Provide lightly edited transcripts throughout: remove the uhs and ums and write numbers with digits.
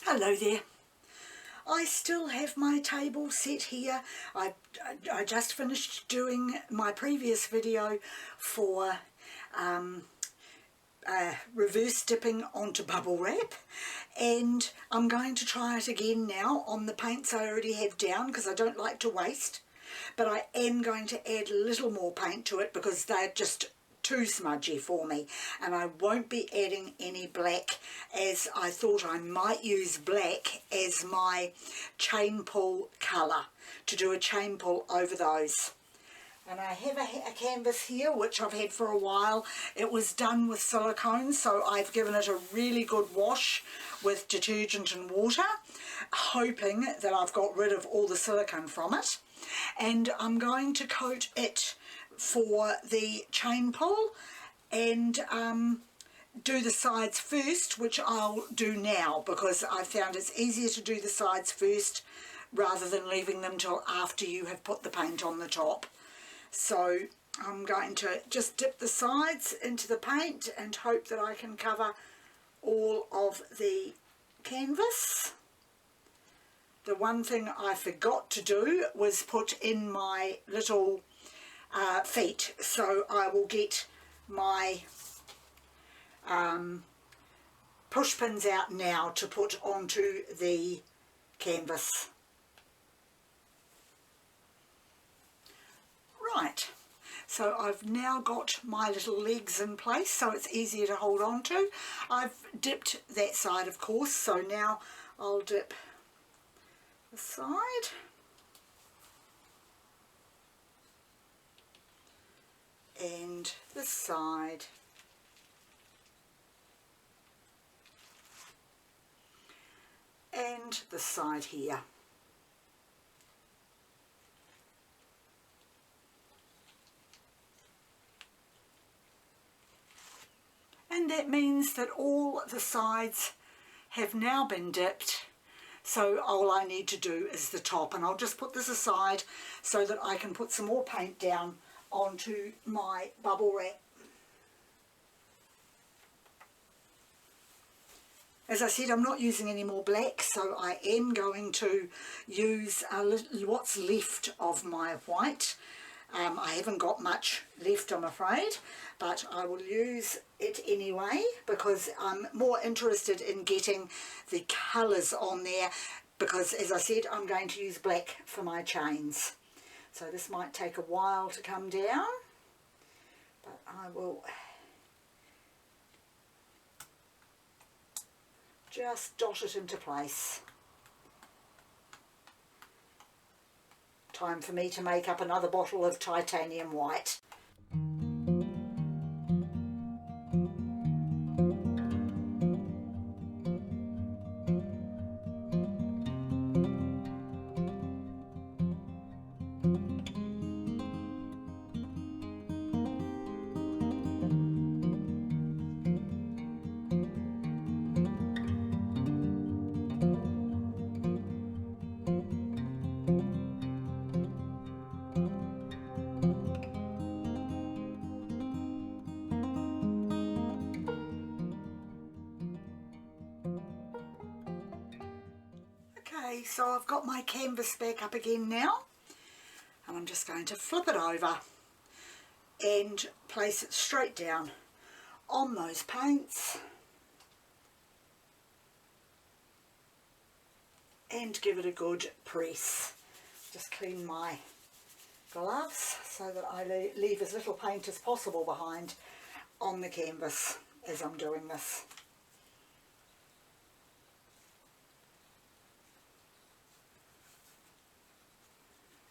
Hello there. I still have my table set here. I just finished doing my previous video for reverse dipping onto bubble wrap, and I'm going to try it again now on the paints I already have down because I don't like to waste, but I am going to add a little more paint to it because they're just too smudgy for me, and I won't be adding any black, as I thought I might use black as my chain pull colour to do a chain pull over those. And I have a canvas here which I've had for a while. It was done with silicone, so I've given it a really good wash with detergent and water, hoping that I've got rid of all the silicone from it. And I'm going to coat it for the chain pull and do the sides first, which I'll do now because I found it's easier to do the sides first rather than leaving them till after you have put the paint on the top. So I'm going to just dip the sides into the paint and hope that I can cover all of the canvas. The one thing I forgot to do was put in my little feet, so I will get my push pins out now to put onto the canvas. Right, so I've now got my little legs in place so it's easier to hold on to. I've dipped that side, of course, so now I'll dip the side. And this side, and this side here. And that means that all the sides have now been dipped, so all I need to do is the top, and I'll just put this aside so that I can put some more paint down onto my bubble wrap. As I said, I'm not using any more black, so I am going to use what's left of my white. I haven't got much left, I'm afraid, but I will use it anyway because I'm more interested in getting the colours on there because, as I said, I'm going to use black for my chains. So this might take a while to come down, but I will just dot it into place. Time for me to make up another bottle of titanium white. So I've got my canvas back up again now, and I'm just going to flip it over and place it straight down on those paints and give it a good press. Just clean my gloves so that I leave as little paint as possible behind on the canvas as I'm doing this.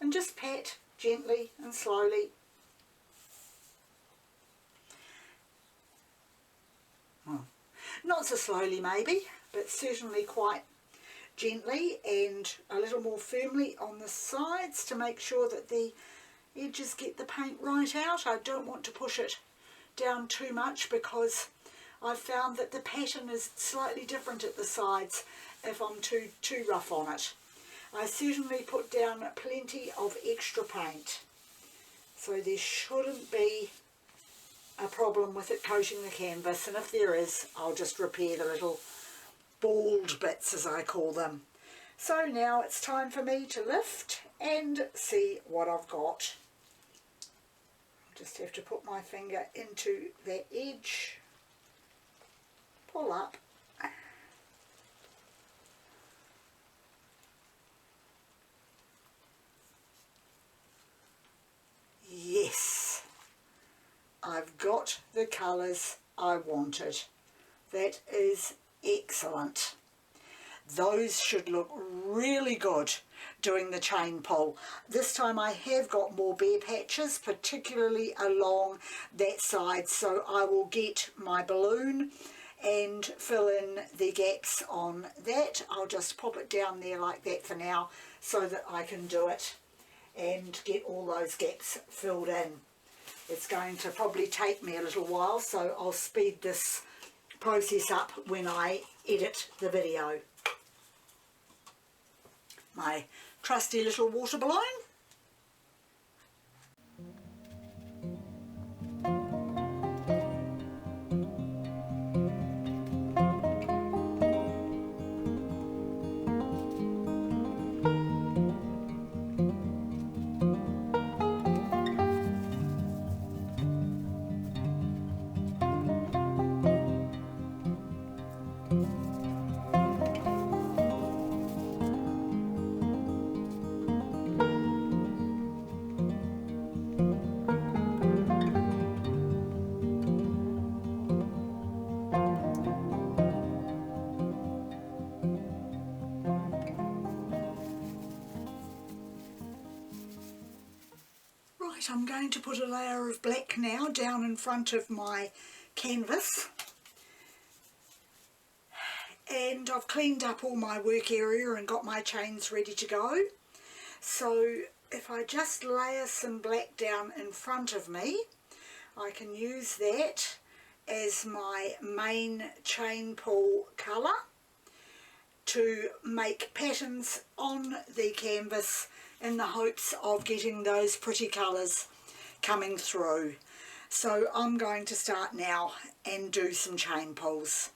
And just pat gently and slowly. Well, not so slowly maybe, but certainly quite gently and a little more firmly on the sides to make sure that the edges get the paint right out. I don't want to push it down too much because I've found that the pattern is slightly different at the sides if I'm too rough on it. I certainly put down plenty of extra paint, so there shouldn't be a problem with it coating the canvas, and if there is, I'll just repair the little bald bits, as I call them. So now it's time for me to lift and see what I've got. Just have to put my finger into that edge, pull up, yes, I've got the colours I wanted. That is excellent. Those should look really good doing the chain pull. This time I have got more bare patches, particularly along that side, so I will get my balloon and fill in the gaps on that. I'll just pop it down there like that for now so that I can do it and get all those gaps filled in. It's going to probably take me a little while, so I'll speed this process up when I edit the video. My trusty little water balloon. Right, I'm going to put a layer of black now down in front of my canvas, and I've cleaned up all my work area and got my chains ready to go. So if I just layer some black down in front of me, I can use that as my main chain pull colour to make patterns on the canvas in the hopes of getting those pretty colours coming through. So I'm going to start now and do some chain pulls.